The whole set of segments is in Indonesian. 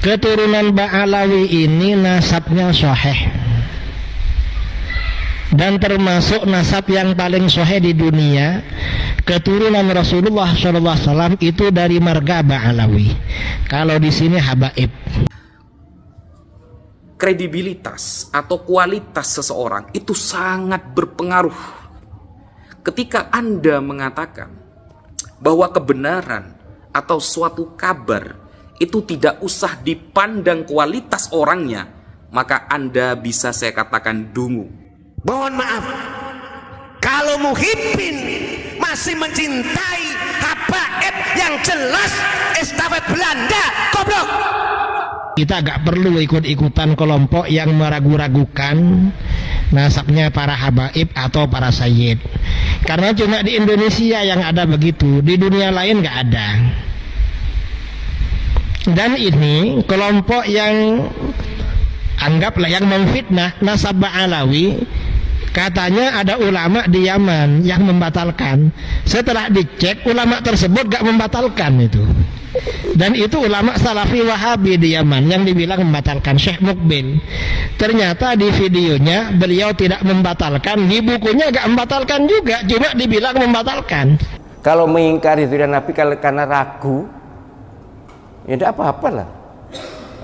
Keturunan Ba'alawi ini nasabnya sahih, dan termasuk nasab yang paling sahih di dunia. Keturunan Rasulullah SAW itu dari marga Ba'alawi. Kalau di sini habaib. Kredibilitas atau kualitas seseorang itu sangat berpengaruh. Ketika Anda mengatakan bahwa kebenaran atau suatu kabar itu tidak usah dipandang kualitas orangnya, maka Anda bisa saya katakan dungu. Mohon maaf, kalau muhibbin masih mencintai habaib yang jelas estafet Belanda, goblok. Kita gak perlu ikut-ikutan kelompok yang meragu-ragukan nasabnya para habaib atau para sayyid, karena cuma di Indonesia yang ada begitu, di dunia lain gak ada. Dan ini kelompok yang anggaplah yang memfitnah nasab Ba'alawi. Katanya ada ulama di Yaman yang membatalkan. Setelah dicek, ulama tersebut gak membatalkan itu. Dan itu ulama Salafi Wahabi di Yaman yang dibilang membatalkan, Syekh Mukbil. Ternyata di videonya beliau tidak membatalkan, di bukunya gak membatalkan juga, cuma dibilang membatalkan. Kalau mengingkari zuriat Nabi karena ragu, ya tidak apa-apa lah.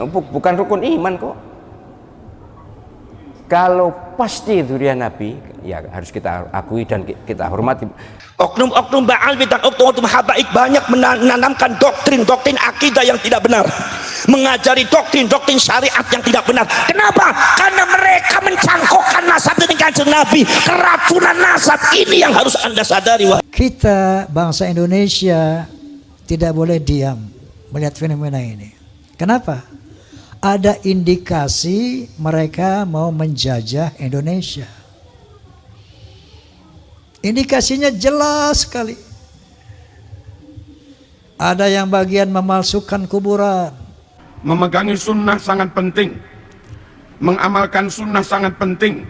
Bukan rukun iman kok. Kalau pasti zuriat Nabi, ya harus kita akui dan kita hormati. Oknum-oknum Ba'alawi dan oknum-oknum habaib banyak menanamkan doktrin-doktrin akidah yang tidak benar, mengajari doktrin-doktrin syariat yang tidak benar. Kenapa? Karena mereka mencangkokkan nasab dengan Kanjeng Nabi. Keracunan nasab ini yang harus Anda sadari. Kita bangsa Indonesia tidak boleh diam melihat fenomena ini. Kenapa? Ada indikasi mereka mau menjajah Indonesia. Indikasinya jelas sekali. Ada yang bagian memalsukan kuburan. Memegangi sunnah sangat penting, mengamalkan sunnah sangat penting,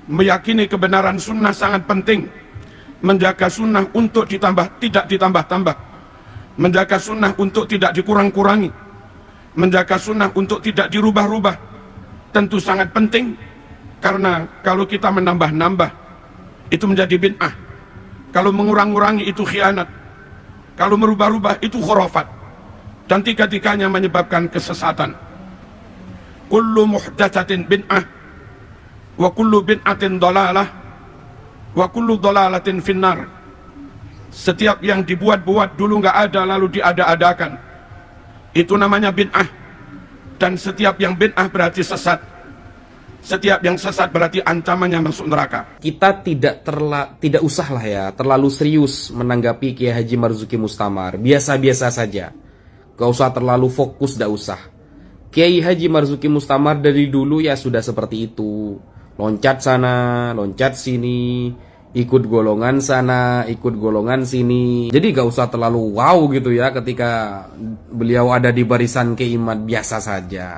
meyakini kebenaran sunnah sangat penting, menjaga sunnah untuk tidak ditambah-tambah, menjaga sunnah untuk tidak dikurang-kurangi, menjaga sunnah untuk tidak dirubah-rubah, tentu sangat penting. Karena kalau kita menambah-nambah itu menjadi bid'ah, kalau mengurang-urangi itu khianat, kalau merubah-rubah itu khurafat, dan tiga-tiganya menyebabkan kesesatan. Kullu muhdatsatin bid'ah wa kullu bid'atin dhalalah wa kullu dhalalatin finnar. Setiap yang dibuat-buat dulu nggak ada lalu diada-adakan, itu namanya bid'ah. Dan setiap yang bid'ah berarti sesat. Setiap yang sesat berarti ancamannya masuk neraka. Kita tidak usah lah ya terlalu serius menanggapi Kiai Haji Marzuki Mustamar. Biasa-biasa saja. Gak usah terlalu fokus, gak usah. Kiai Haji Marzuki Mustamar dari dulu ya sudah seperti itu. Loncat sana, loncat sini, ikut golongan sana, ikut golongan sini. Jadi gak usah terlalu wow gitu ya ketika beliau ada di barisan keiman, biasa saja.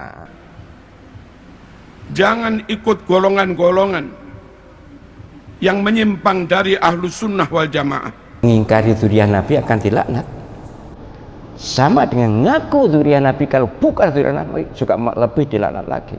Jangan ikut golongan-golongan yang menyimpang dari ahlus sunnah wal jamaah. Mengingkari zuriat Nabi akan dilaknat. Sama dengan ngaku zuriat Nabi, kalau bukan zuriat Nabi juga lebih dilaknat lagi.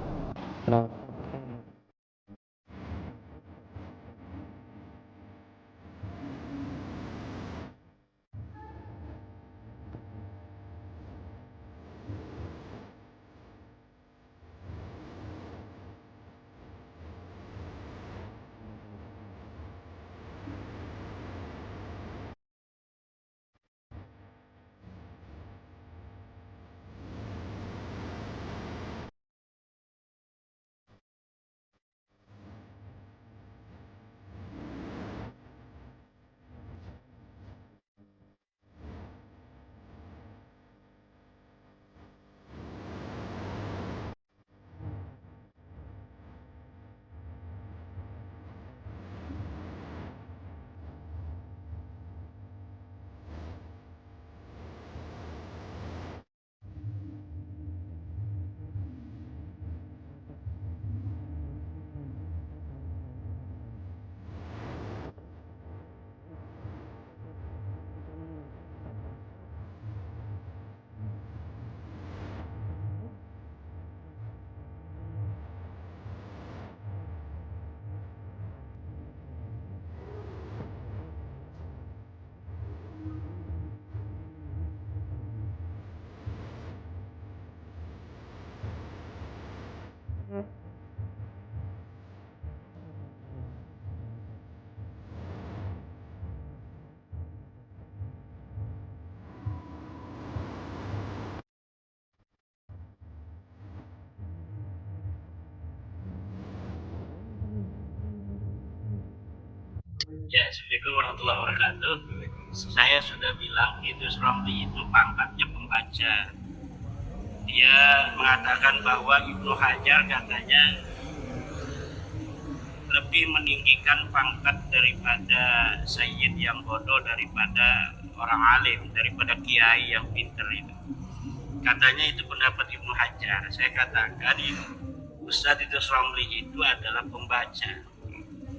Ya, Assalamualaikum warahmatullahi wabarakatuh. Saya sudah bilang Idrus Romli itu pangkatnya pembaca. Dia mengatakan bahwa Ibnu Hajar katanya lebih meninggikan pangkat daripada Sayyid yang bodoh, daripada orang alim, daripada kiai yang pinter itu. Katanya itu pendapat Ibnu Hajar. Saya katakan Ustadz Idrus Romli itu adalah pembaca.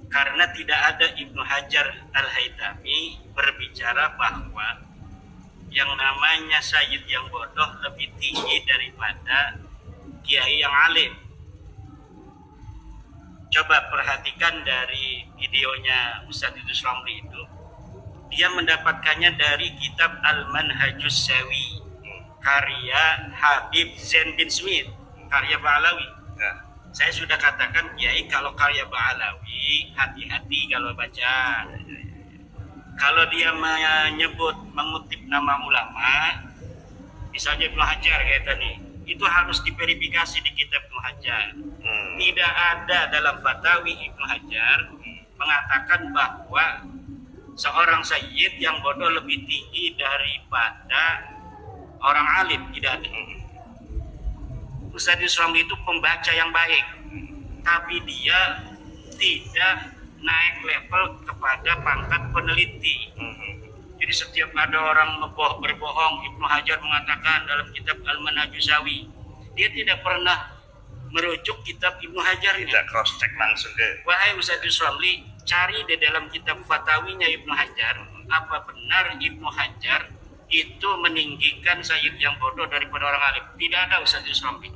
Karena tidak ada Ibnu Hajar Al-Haytami berbicara bahwa yang namanya Sayyid yang bodoh lebih tinggi daripada kiai yang alim. Coba perhatikan dari videonya Ustadz Idrus Romli itu. Dia mendapatkannya dari kitab Al-Manhajus Sawi, karya Habib Zain bin Smith, karya Ba'alawi. Saya sudah katakan, Kiai, kalau karya Ba'alawi hati-hati kalau baca. Kalau dia mengutip nama ulama, misalnya Ibnu Hajar kayak tadi, itu harus diverifikasi di kitab Ibnu Hajar. Tidak ada dalam Fatawi Ibnu Hajar mengatakan bahwa seorang sayyid yang bodoh lebih tinggi daripada orang alim. Tidak ada. Ustadz Idrus Romli itu pembaca yang baik, tapi dia tidak naik level kepada pangkat peneliti. Jadi setiap ada orang berbohong, Ibnu Hajar mengatakan dalam kitab Al-Manhajus Sawi, dia tidak pernah merujuk kitab Ibnu Hajar ini. Tidak cross check langsung ke. Wahai Ustadz Idrus Romli, cari di dalam kitab Fatawinya Ibnu Hajar, apa benar Ibnu Hajar itu meninggikan sayyid yang bodoh daripada orang alim? Tidak ada Ustadz Idrus Romli.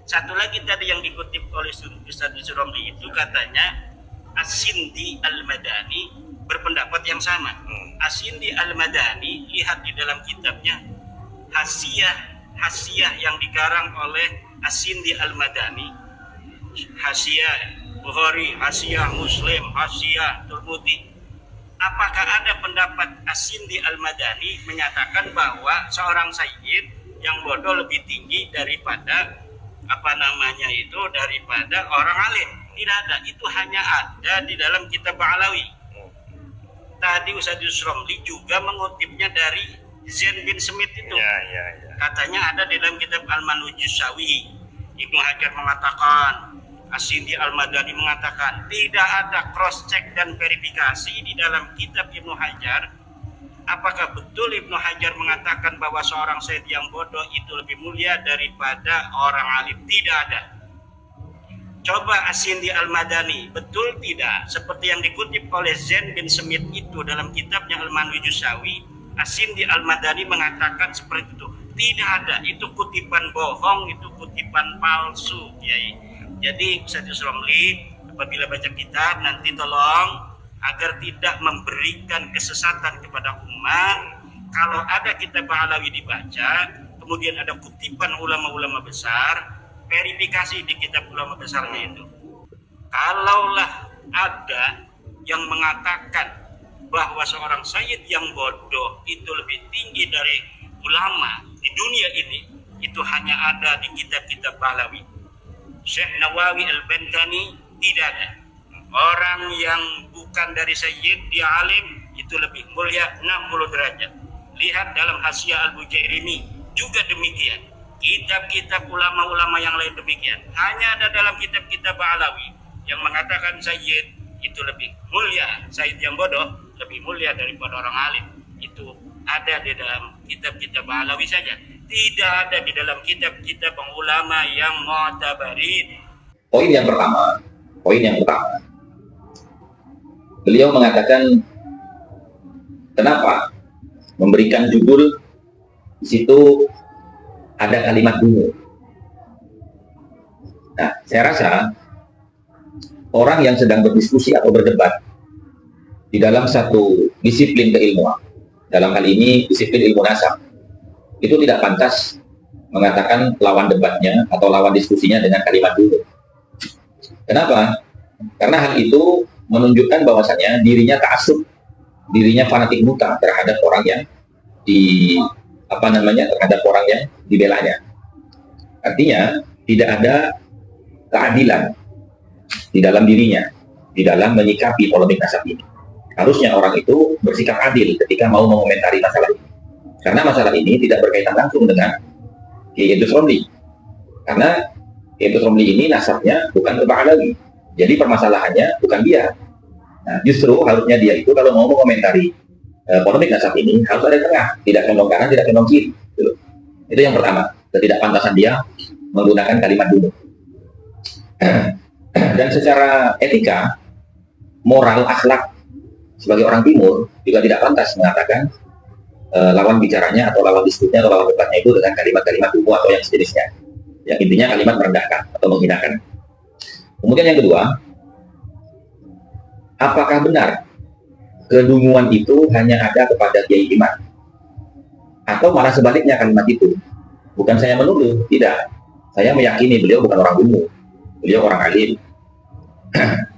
Satu lagi tadi yang dikutip oleh Ustadz Idrus Romli itu katanya As-Sindi Al-Madani berpendapat yang sama. As-Sindi Al-Madani, lihat di dalam kitabnya Hasiyah yang dikarang oleh As-Sindi Al-Madani, Hasiyah Bukhari, Hasiyah Muslim, Hasiyah Turmudi. Apakah ada pendapat As-Sindi Al-Madani menyatakan bahwa seorang sayyid yang bodoh lebih tinggi daripada daripada orang alim? Tidak ada. Itu hanya ada di dalam kitab Ba'alawi. Tadi Ustadz Idrus Romli juga mengutipnya dari Zain bin Smith itu. Katanya ada di dalam kitab Al-Manhajus Sawi. Ibnu Hajar mengatakan, As-Sindi Al-Madani mengatakan, tidak ada cross check dan verifikasi di dalam kitab Ibnu Hajar. Apakah betul Ibnu Hajar mengatakan bahwa seorang sayyid yang bodoh itu lebih mulia daripada orang alim? Tidak ada. Coba As-Sindi Al-Madani, betul tidak? Seperti yang dikutip oleh Zain bin Smith itu dalam kitabnya Al-Manhajus Sawi, As-Sindi Al-Madani mengatakan seperti itu. Tidak ada, itu kutipan bohong, itu kutipan palsu, Kiai. Jadi Ustadz Idrus Romli, apabila baca kitab nanti tolong agar tidak memberikan kesesatan kepada umat. Kalau ada kitab Ba'alawi dibaca, kemudian ada kutipan ulama-ulama besar, verifikasi di kitab ulama besarnya itu. Kalaulah ada yang mengatakan bahwa seorang sayyid yang bodoh itu lebih tinggi dari ulama di dunia ini, itu hanya ada di kitab-kitab Ba'alawi. Syekh Nawawi Al-Bantani tidak ada. Orang yang bukan dari sayyid, dia alim, itu lebih mulia 60 derajat. Lihat dalam Hasiyah Al-Bujairimi juga demikian. Kitab-kitab ulama-ulama yang lain demikian. Hanya ada dalam kitab-kitab Ba'alawi yang mengatakan sayyid itu lebih mulia, sayyid yang bodoh lebih mulia daripada orang alim. Itu ada di dalam kitab-kitab Ba'alawi saja. Tidak ada di dalam kitab-kitab ulama yang mu'tabarin. Poin yang pertama, beliau mengatakan kenapa memberikan judul di situ ada kalimat dungu. Nah, saya rasa orang yang sedang berdiskusi atau berdebat di dalam satu disiplin keilmuan, dalam hal ini disiplin ilmu nasab, itu tidak pantas mengatakan lawan debatnya atau lawan diskusinya dengan kalimat dungu. Kenapa? Karena hal itu menunjukkan bahwasannya dirinya ta'assub, dirinya fanatik buta terhadap orang yang terhadap orang yang dibelanya. Artinya tidak ada keadilan di dalam dirinya di dalam menyikapi polemik nasab ini. Harusnya orang itu bersikap adil ketika mau mengomentari masalah ini. Karena masalah ini tidak berkaitan langsung dengan Kiai Idrus Romli. Karena Kiai Idrus Romli ini nasabnya bukan ke Ba'alawi. Jadi permasalahannya bukan dia. Nah, justru harusnya dia itu kalau mau mengomentari polemik nasab ini harus ada tengah, tidak condong kanan, tidak condong kiri. Gitu. Itu yang pertama, ketidakpantasan dia menggunakan kalimat dulu. Dan secara etika, moral, akhlak sebagai orang timur juga tidak pantas mengatakan lawan bicaranya atau lawan diskusinya atau lawan debatnya itu dengan kalimat-kalimat dulu atau yang sejenisnya. Yang intinya kalimat merendahkan atau menghinakan. Kemudian yang kedua, apakah benar kedunguan itu hanya ada kepada Kiai Iman? Atau malah sebaliknya kalimat itu? Bukan saya menuduh, tidak. Saya meyakini beliau bukan orang dungu. Beliau orang alim.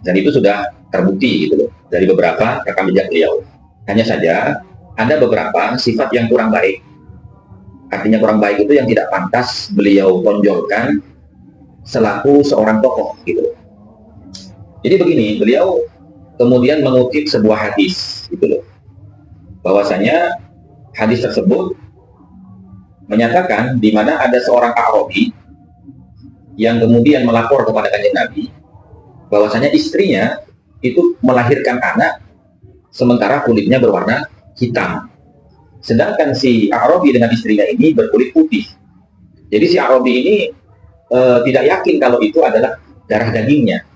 Dan itu sudah terbukti gitu loh, dari beberapa rekam jejak beliau. Hanya saja ada beberapa sifat yang kurang baik. Artinya kurang baik itu yang tidak pantas beliau tonjolkan selaku seorang tokoh gitu. Jadi begini, beliau kemudian mengutip sebuah hadis gitu loh. Bahwasanya hadis tersebut menyatakan di mana ada seorang Arabi yang kemudian melapor kepada Kanjeng Nabi bahwasanya istrinya itu melahirkan anak sementara kulitnya berwarna hitam. Sedangkan si Arabi dengan istrinya ini berkulit putih. Jadi si Arabi ini tidak yakin kalau itu adalah darah dagingnya.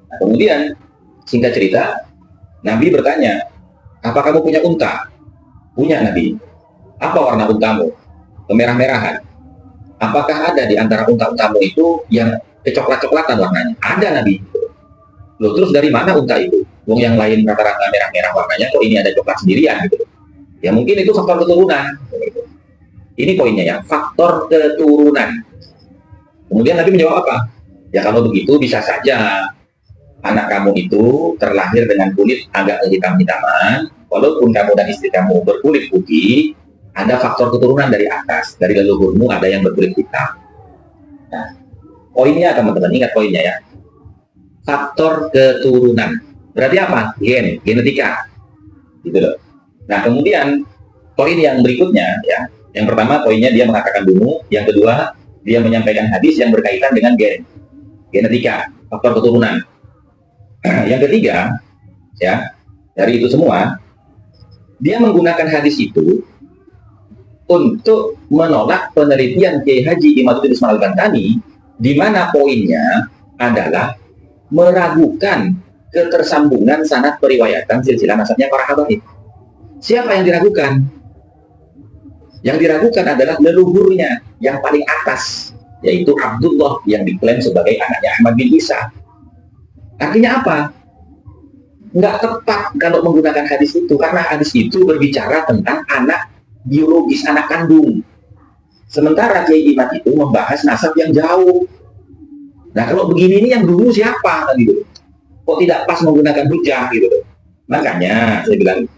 Nah, kemudian singkat cerita, Nabi bertanya, apa kamu punya unta? Punya, Nabi. Apa warna untamu? Kemerah-merahan. Apakah ada di antara unta-untamu itu yang kecoklat-coklatan warnanya? Ada, Nabi. Loh, terus dari mana unta itu? Wong yang lain rata-rata merah-merah warnanya, kok ini ada coklat sendirian gitu. Ya mungkin itu faktor keturunan. Ini poinnya ya, faktor keturunan. Kemudian Nabi menjawab apa? Ya kalau begitu bisa saja anak kamu itu terlahir dengan kulit agak hitam-hitaman, walaupun kamu dan istri kamu berkulit putih, ada faktor keturunan dari atas, dari leluhurmu ada yang berkulit hitam. Nah, poinnya teman-teman, ingat poinnya ya. Faktor keturunan. Berarti apa? Gen, genetika. Gitu loh. Nah, kemudian poin yang berikutnya ya. Yang pertama poinnya dia mengatakan dungu, yang kedua dia menyampaikan hadis yang berkaitan dengan gen, genetika, faktor keturunan. Yang ketiga, ya, dari itu semua, dia menggunakan hadis itu untuk menolak penelitian Kiai Haji Imaduddin Usman Al-Bantani, di mana poinnya adalah meragukan ketersambungan sanad periwayatan silsilah nasabnya para habaib. Siapa yang diragukan? Yang diragukan adalah leluhurnya yang paling atas, yaitu Abdullah yang diklaim sebagai anaknya Ahmad bin Isa. Artinya apa? Nggak tepat kalau menggunakan hadis itu, karena hadis itu berbicara tentang anak biologis, anak kandung. Sementara Kiai Imad itu membahas nasab yang jauh. Nah kalau begini ini yang dulu siapa? Gitu. Kok tidak pas menggunakan hujah gitu. Makanya saya bilang,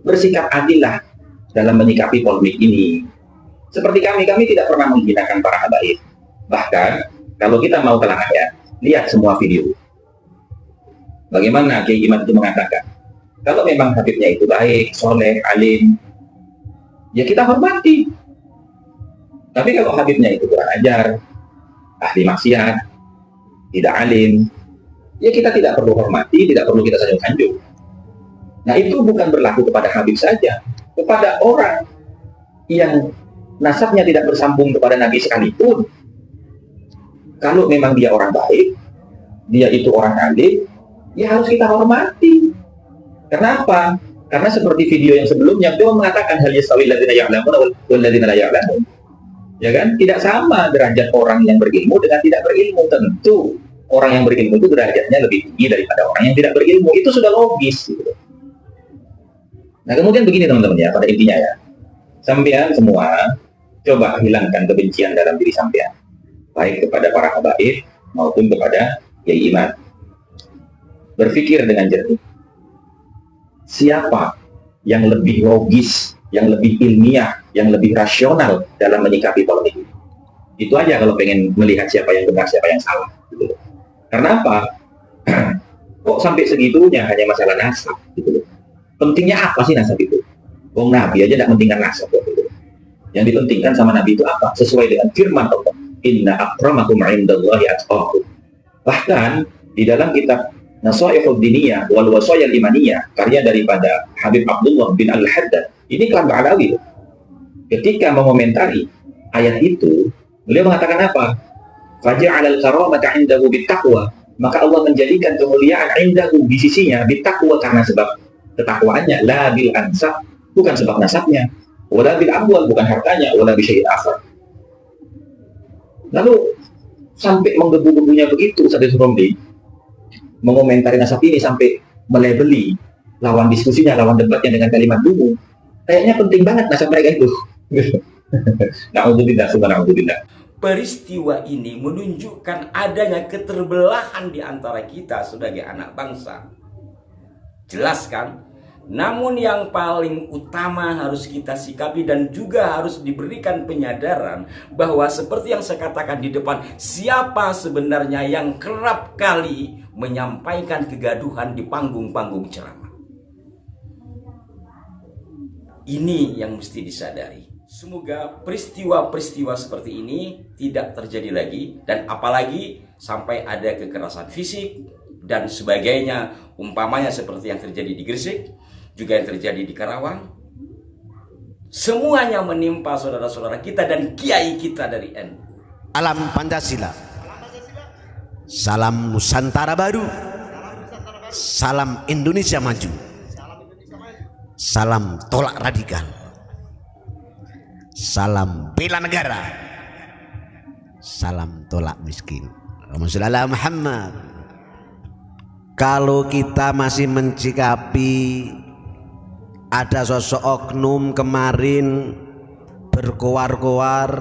bersikap adil lah dalam menyikapi polemik ini. Seperti kami tidak pernah menghinakan para habaib. Bahkan kalau kita mau telah ya, lihat semua video. Bagaimana Kiai Imad itu mengatakan, kalau memang habibnya itu baik, soleh, alim, ya kita hormati. Tapi kalau habibnya itu kurang ajar, ahli maksiat, tidak alim, ya kita tidak perlu hormati, tidak perlu kita sanjung-sanjung. Nah itu bukan berlaku kepada habib saja, kepada orang yang nasabnya tidak bersambung kepada Nabi sekalipun. Kalau memang dia orang baik, dia itu orang alim, ya harus kita hormati. Kenapa? Karena seperti video yang sebelumnya, beliau mengatakan hal yastawil ladzina ya'lamun wal ladzina la ya'lamun. Ya kan? Tidak sama derajat orang yang berilmu dengan tidak berilmu. Tentu orang yang berilmu itu derajatnya lebih tinggi daripada orang yang tidak berilmu. Itu sudah logis gitu. Nah kemudian begini teman-teman ya, pada intinya ya, sampean semua coba hilangkan kebencian dalam diri sampean, baik kepada para habaib maupun kepada Kiai Imad. Berpikir dengan jernih, siapa yang lebih logis, yang lebih ilmiah, yang lebih rasional dalam menyikapi polemik ini. Itu aja kalau pengen melihat siapa yang benar, siapa yang salah gitu. Karena apa? Kok sampai segitunya hanya masalah nasab gitu loh. Pentingnya apa sih nasab itu? Wong Nabi aja tidak pentingkan nasab gitu. Yang dipentingkan sama Nabi itu apa? Sesuai dengan firman Allah, inna akramakum indallahi atqakum. Bahkan di dalam kitab Nasaihud Diniyah wal Wasaya Imaniyah karya daripada Habib Abdullah bin Al-Haddad, ini kelam Ba'alawi. Ketika mengomentari ayat itu, beliau mengatakan apa? Faja'alal karamata indahu bittaqwa. Maka Allah menjadikan kemuliaan indahu di sisinya bittaqwa, karena sebab ketakwaannya, la bil ansab, bukan sebab nasabnya, wala bil amwal, bukan hartanya, wala bi syai'in akhar. Lalu sampai menggebu-gebunya begitu Ustaz Romli mengomentari nasab ini, sampai melebeli lawan diskusinya, lawan debatnya dengan kalimat dungu. Kayaknya penting banget nasab mereka itu. Na'udzubillah, subhanallah. Peristiwa ini menunjukkan adanya keterbelahan di antara kita sebagai anak bangsa. Jelas kan? Namun yang paling utama harus kita sikapi dan juga harus diberikan penyadaran bahwa seperti yang saya katakan di depan, siapa sebenarnya yang kerap kali menyampaikan kegaduhan di panggung-panggung ceramah. Ini yang mesti disadari. Semoga peristiwa-peristiwa seperti ini tidak terjadi lagi, dan apalagi sampai ada kekerasan fisik dan sebagainya, umpamanya seperti yang terjadi di Gresik, juga yang terjadi di Karawang. Semuanya menimpa saudara-saudara kita dan kiai kita dari NU. Salam Pancasila, salam Nusantara Baru, salam Indonesia Maju, salam tolak radikal, salam bela negara, salam tolak miskin. Allahumma Muhammad. Kalau kita masih mencikapi ada sosok oknum kemarin berkoar-koar,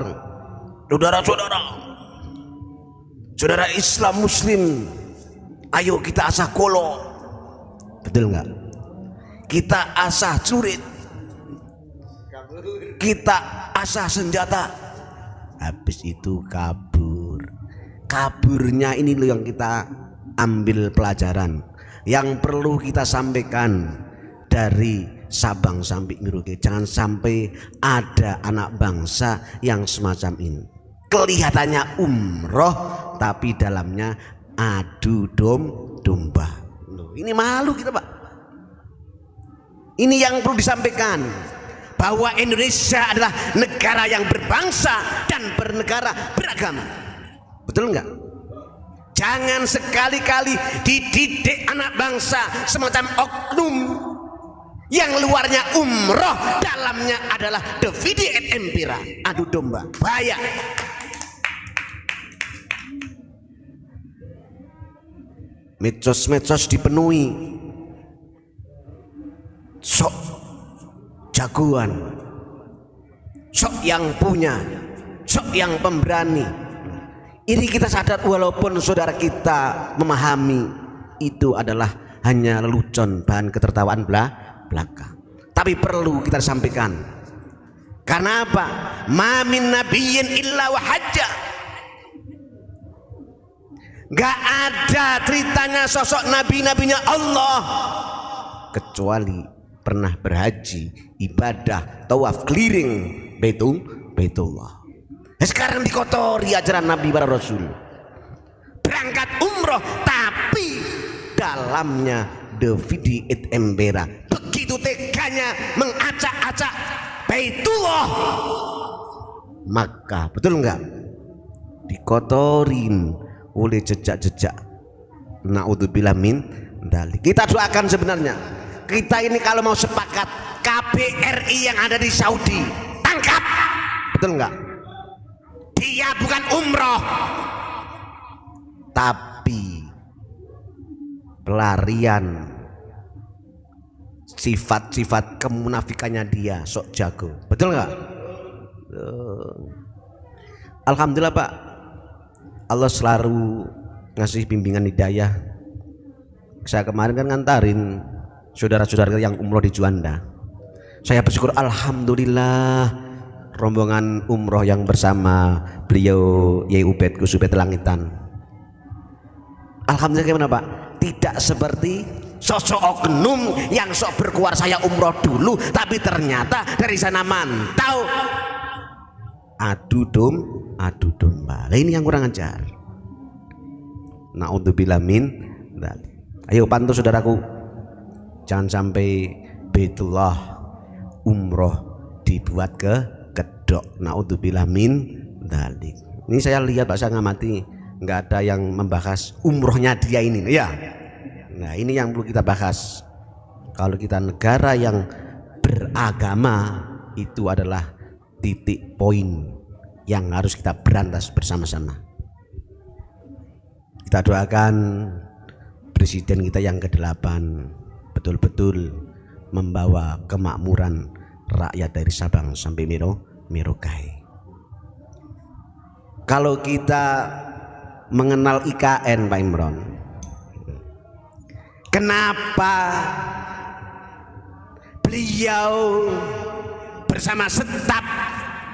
saudara Islam Muslim, ayo kita asah kolo, betul nggak? Kita asah curit, kita asah senjata, habis itu kabur. Kaburnya ini loh yang kita ambil pelajaran, yang perlu kita sampaikan dari Sabang sampai Merauke. Jangan sampai ada anak bangsa yang semacam ini. Kelihatannya umroh tapi dalamnya adu domba. Loh, ini malu kita, Pak. Ini yang perlu disampaikan, bahwa Indonesia adalah negara yang berbangsa dan bernegara beragama. Betul enggak? Jangan sekali-kali dididik anak bangsa semacam oknum yang luarnya umroh, dalamnya adalah dividi et impera, adu domba. Bahaya. Medsos-medsos dipenuhi sok jagoan, sok yang punya, sok yang pemberani. Ini kita sadar, walaupun saudara kita memahami itu adalah hanya lelucon, bahan ketertawaan belaka, tapi perlu kita sampaikan. Karena apa? Ma min nabiyyin illa wa hajja. Gak ada ceritanya sosok nabi-nabinya Allah kecuali pernah berhaji, ibadah, tawaf keliling Baitullah. Sekarang dikotori ajaran Nabi para Rasul. Berangkat umroh tapi dalamnya dividi et impera. Begitu teganya mengacak-acak Baitullah Makkah, betul enggak? Dikotorin oleh jejak-jejak. Naudzubillah min dzalik. Kita doakan sebenarnya, kita ini kalau mau sepakat, KBRI yang ada di Saudi tangkap, betul enggak? Dia bukan umroh tapi pelarian sifat-sifat kemunafikannya dia, sok jago, betul nggak? Alhamdulillah Pak, Allah selalu ngasih bimbingan hidayah. Saya kemarin kan ngantarin saudara-saudara yang umroh di Juanda. Saya bersyukur, alhamdulillah, rombongan umroh yang bersama beliau Yai Ubed Gus Ubed Langitan. Alhamdulillah, gimana Pak? tidak seperti sosok oknum yang sok berkuar saya umroh dulu, tapi ternyata dari sana mantau adu domba. Nah, ini yang kurang ajar. Naudzubillah min dzalik. Ayo pantau saudaraku, jangan sampai Baitullah umroh dibuat kedok. Naudzubillah min dzalik. Ini saya lihat Pak, saya ngamati nggak ada yang membahas umrohnya dia ini ya. Nah, ini yang perlu kita bahas. Kalau kita negara yang beragama, itu adalah titik poin yang harus kita berantas bersama-sama. Kita doakan presiden kita yang ke-8 betul-betul membawa kemakmuran rakyat dari Sabang sampai Merauke. Kalau kita mengenal IKN Pak Imron, kenapa beliau bersama staf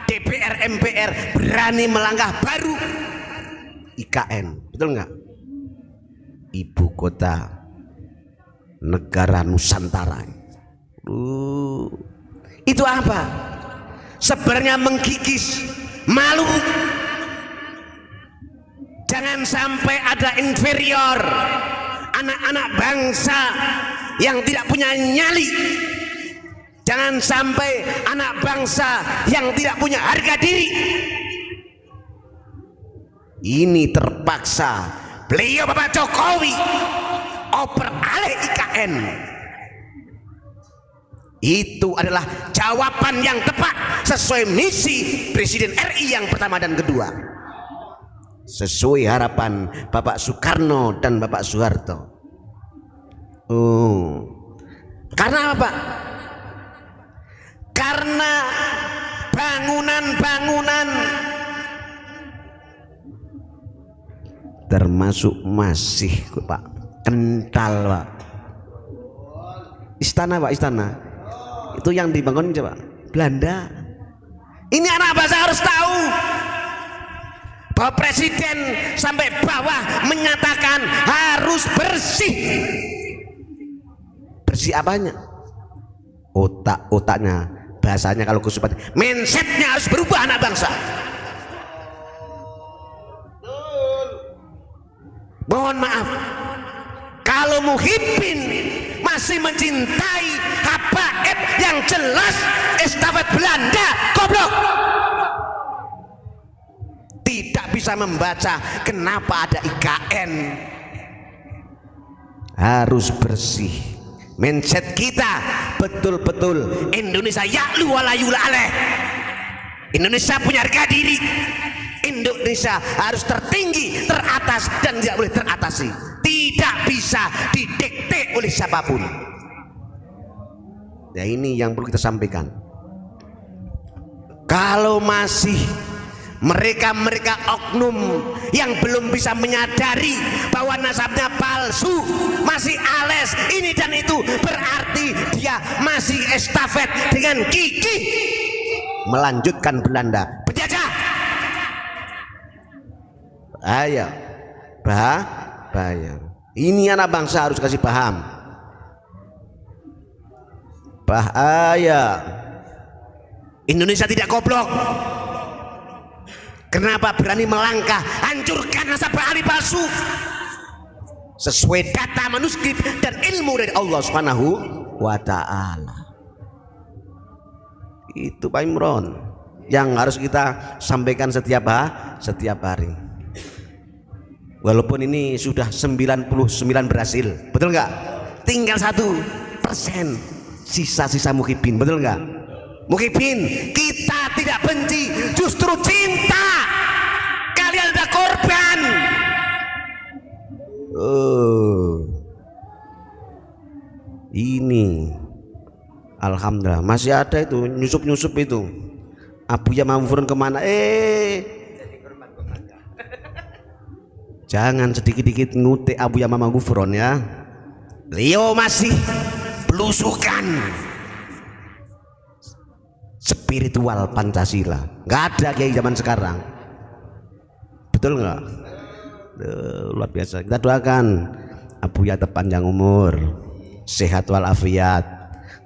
DPR MPR berani melangkah baru IKN, betul nggak? Ibu kota negara Nusantara. Itu apa? Sebenarnya menggigis, malu. Jangan sampai ada inferior, anak-anak bangsa yang tidak punya nyali. Jangan sampai anak bangsa yang tidak punya harga diri. Ini terpaksa beliau Bapak Jokowi oper alih IKN. Itu adalah jawaban yang tepat sesuai misi Presiden RI yang pertama dan kedua, sesuai harapan Bapak Soekarno dan Bapak Soeharto. Karena apa? Karena bangunan-bangunan termasuk masih Pak kental Pak. Istana Pak, istana itu yang dibangun coba Belanda. Ini anak bangsa harus tahu bahwa presiden sampai bawah menyatakan harus bersih. Bersih apanya? Otaknya, bahasanya kalau kesupat, mindsetnya harus berubah anak bangsa. Mohon maaf kalau Muhyiddin masih mencintai habaib yang jelas estafet Belanda, goblok. Tidak bisa membaca kenapa ada IKN. Harus bersih. Mindset kita betul-betul Indonesia ya'lu wa la yu'la alaih. Indonesia punya harga diri. Indonesia harus tertinggi, teratas, dan tidak boleh teratasi. Tidak bisa didikte oleh siapapun. Nah, ini yang perlu kita sampaikan. Kalau masih mereka oknum yang belum bisa menyadari bahwa nasabnya palsu, masih ales ini dan itu, berarti dia masih estafet dengan gigih melanjutkan Belanda penjajah. Bahaya. Ini anak bangsa harus kasih paham. Bahaya. Indonesia tidak goblok. Kenapa berani melangkah hancurkan nasabah ahli palsu sesuai data manuskrip dan ilmu dari Allah Subhanahu wa ta'ala. Itu Pak Imron yang harus kita sampaikan setiap hari. Walaupun ini sudah 99 berhasil, betul nggak? Tinggal 1% sisa-sisa Muhyiddin, betul nggak? Muhyiddin, kita tidak benci, justru cinta. Kalian ada korban. Ini alhamdulillah masih ada itu nyusup itu. Abu Yamamfurun kemana? Jangan sedikit-sedikit ngutik Abu Yamamfurun ya. Beliau masih belusukan spiritual Pancasila. Nggak ada kiai zaman sekarang, betul nggak? Luar biasa. Kita doakan Abu Yata panjang umur, sehat walafiat,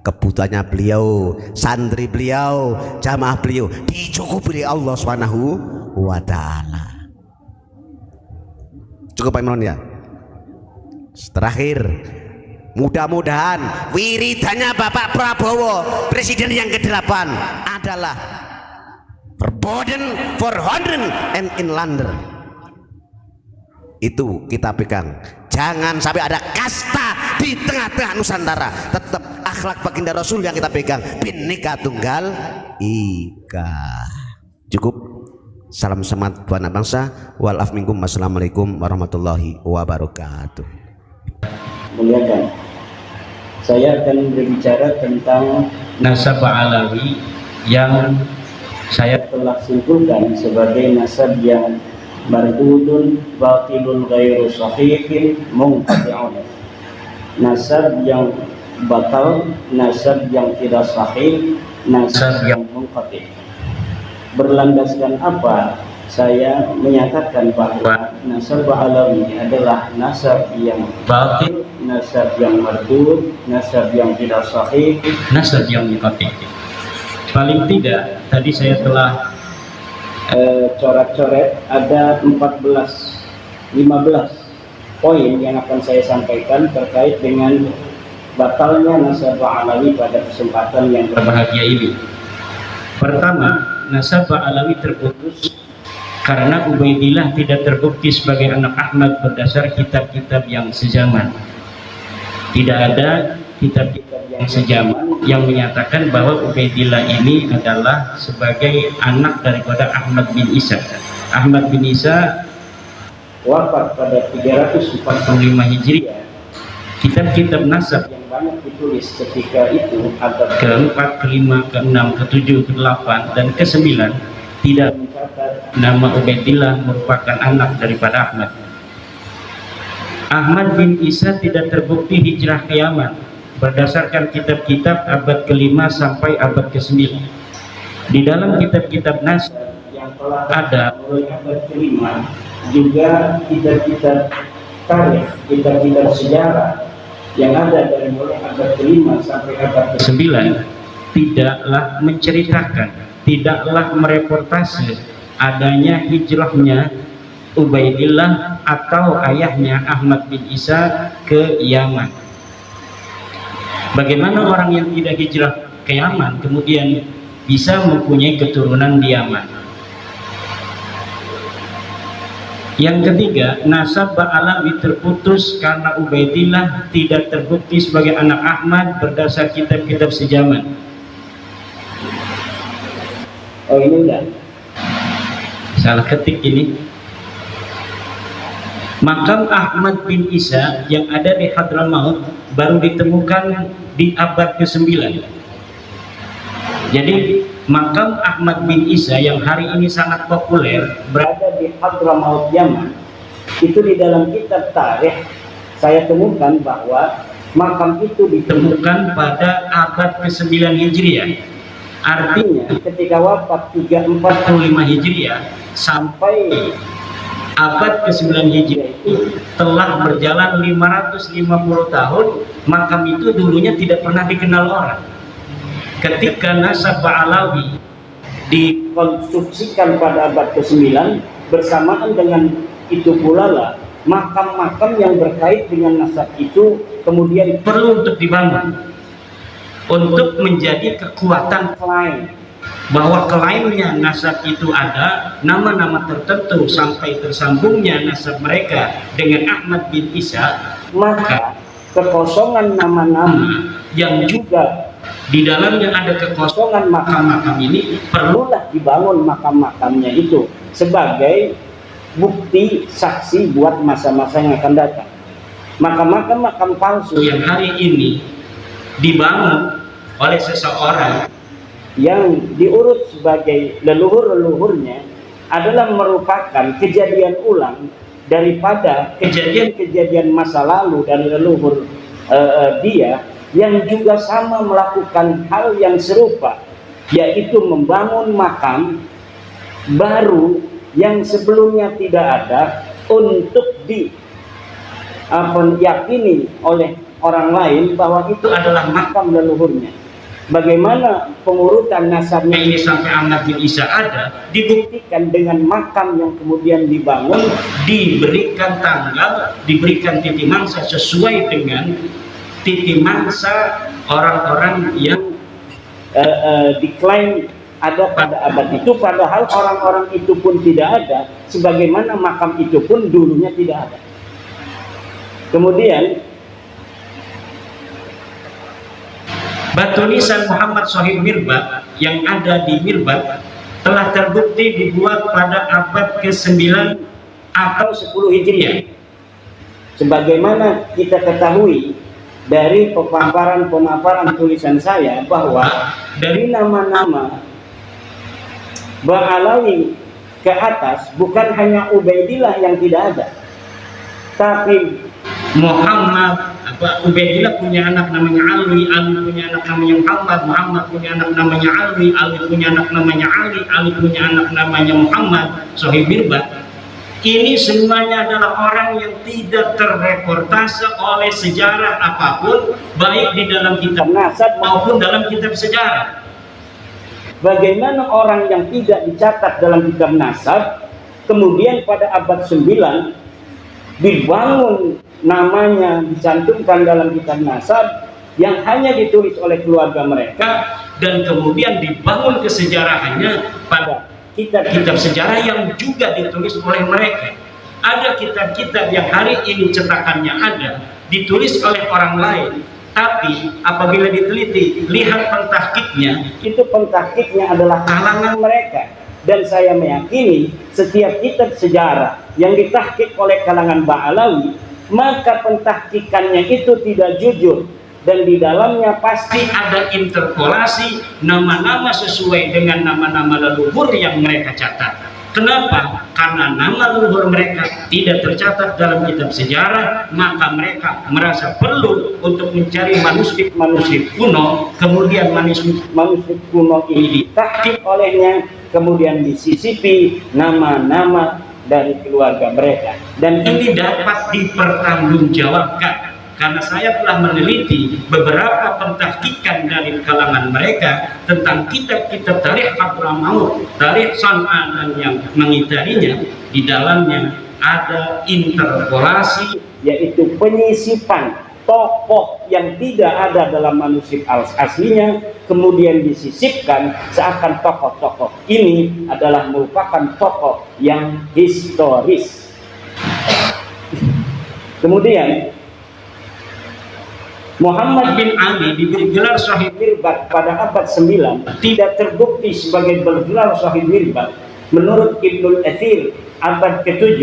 kebutuhannya beliau, santri beliau, jamaah beliau dicukupi oleh Allah Subhanahu wa taala. Cukup Pak Imron ya. Terakhir, mudah-mudahan wiridannya Bapak Prabowo presiden yang ke-8 adalah verboden, verhonden and inlander. Itu kita pegang. Jangan sampai ada kasta di tengah-tengah Nusantara. Tetap akhlak baginda Rasul yang kita pegang. Bhinneka Tunggal Ika. Cukup. Salam semangat buat anak bangsa. Wal af minkum. Wassalamualaikum warahmatullahi wabarakatuh. Muliakan, saya akan berbicara tentang nasab alawi yang saya telah simpulkan sebagai nasab yang mardudun batilun ghairu sahihin munqati'un. Nasab yang batal, nasab yang tidak sahih, nasab yang munqati'. Berlandaskan apa saya menyatakan bahwa nasab alawi adalah nasab yang batil, nasab yang mardud, nasab yang tidak sahih, nasab yang munqati'. Paling tidak tadi saya telah coret-coret ada 15 poin yang akan saya sampaikan terkait dengan batalnya nasab alawi pada kesempatan yang berbahagia ini. Pertama, nasab alawi terputus karena Ubaidillah tidak terbukti sebagai anak Ahmad berdasar kitab-kitab yang sezaman. Tidak ada kitab-kitab yang sejaman yang menyatakan bahwa Ubaidillah ini adalah sebagai anak daripada Ahmad bin Isa. Ahmad bin Isa wafat pada 345 Hijriah. Kitab-kitab nasab yang banyak ditulis ketika itu abad ke-4, ke-5, ke-6, ke-7, ke-8 dan ke-9 tidak mencatat nama Ubaidillah merupakan anak daripada Ahmad. Ahmad bin Isa tidak terbukti hijrah ke Yaman berdasarkan kitab-kitab abad ke-5 sampai abad ke-9. Di dalam kitab-kitab nasab yang telah ada oleh abad ke-5 juga kitab-kitab tarikh, kitab-kitab sejarah yang ada dari mulai abad ke-5 sampai abad ke-9 tidaklah menceritakan, tidaklah mereportase adanya hijrahnya Ubaidillah atau ayahnya Ahmad bin Isa ke Yaman. Bagaimana orang yang tidak hijrah ke Yaman kemudian bisa mempunyai keturunan di Yaman? Yang ketiga, nasab alawi terputus karena Ubaidillah tidak terbukti sebagai anak Ahmad berdasar kitab-kitab sejaman. Oh ini enggak? Salah ketik ini. Makam Ahmad bin Isa yang ada di Hadramaut baru ditemukan di abad ke-9. Jadi makam Ahmad bin Isa yang hari ini sangat populer berada di Hadramaut Yaman. Itu di dalam kitab tarikh saya temukan bahwa makam itu ditemukan pada abad ke-9 Hijriah. Artinya ketika wafat 345 Hijriah sampai abad ke-9 Hijriah itu telah berjalan 550 tahun. Makam itu dulunya tidak pernah dikenal orang. Ketika nasab alawi dikonstruksikan pada abad ke-9, bersamaan dengan itu pula lah makam-makam yang berkait dengan nasab itu kemudian perlu untuk dibangun untuk menjadi kekuatan klaim bahwa klaimnya nasab itu ada nama-nama tertentu sampai tersambungnya nasab mereka dengan Ahmad bin Isa, maka kekosongan nama-nama yang juga di dalamnya ada kekosongan makam-makam ini perlulah dibangun makam-makamnya itu sebagai bukti saksi buat masa-masa yang akan datang. Makam-makam palsu yang hari ini dibangun oleh seseorang yang diurut sebagai leluhur-leluhurnya adalah merupakan kejadian ulang daripada kejadian-kejadian masa lalu dari leluhur dia yang juga sama melakukan hal yang serupa, yaitu membangun makam baru yang sebelumnya tidak ada untuk yakini oleh orang lain bahwa itu adalah makam leluhurnya. Bagaimana pengurutan nasabnya ini sampai Ahmad bin Isa ada, dibuktikan dengan makam yang kemudian dibangun, diberikan tanggal, diberikan titi mangsa sesuai dengan titi mangsa orang-orang yang diklaim ada pada abad itu, padahal orang-orang itu pun tidak ada, sebagaimana makam itu pun dulunya tidak ada. Kemudian batu nisan Muhammad Shahid Mirbat yang ada di Mirbat telah terbukti dibuat pada abad ke-9 atau 10 Hijriah. Sebagaimana kita ketahui dari pemaparan tulisan saya bahwa dari nama-nama Ba'alawi ke atas bukan hanya Ubaidillah yang tidak ada, tapi Muhammad, Ubaidillah punya anak namanya Ali, Ali punya anak namanya Muhammad, Muhammad punya anak namanya Ali, Ali punya anak namanya Ali, Ali punya anak namanya Muhammad Shahid Mirbat. Ini semuanya adalah orang yang tidak terreportase oleh sejarah apapun, baik di dalam kitab nasab maupun dalam kitab sejarah. Bagaimana orang yang tidak dicatat dalam kitab nasab kemudian pada abad 9 dibangun namanya, dicantumkan dalam kitab nasab yang hanya ditulis oleh keluarga mereka, dan kemudian dibangun kesejarahannya pada kitab-kitab sejarah yang juga ditulis oleh mereka. Ada kitab-kitab yang hari ini cetakannya ada, ditulis oleh orang lain, tapi apabila diteliti, lihat pentahkiknya, itu pentahkiknya adalah kalangan mereka. Dan saya meyakini setiap kitab sejarah yang ditahkik oleh kalangan Ba'alawi, maka pentahkikannya itu tidak jujur, dan di dalamnya pasti ada interpolasi nama-nama sesuai dengan nama-nama leluhur yang mereka catat. Kenapa? Karena nama leluhur mereka tidak tercatat dalam kitab sejarah, maka mereka merasa perlu untuk mencari manuskrip kuno, kemudian manuskrip kuno ini ditahkik olehnya, kemudian disisipi nama-nama dari keluarga mereka, dan ini dapat dipertanggungjawabkan karena saya telah meneliti beberapa pentahkikan dari kalangan mereka tentang kitab-kitab tarikh Hadramaut, tarikh San'a dan yang mengitarinya. Di dalamnya ada interpolasi, yaitu penyisipan tokoh yang tidak ada dalam manuskrip aslinya, kemudian disisipkan seakan tokoh-tokoh ini adalah merupakan tokoh yang historis. Kemudian Muhammad bin Ali diberi gelar Shahid Mirbat pada abad 9 tidak terbukti sebagai bergelar Shahid Mirbat. Menurut Ibnul Athir abad ke-7,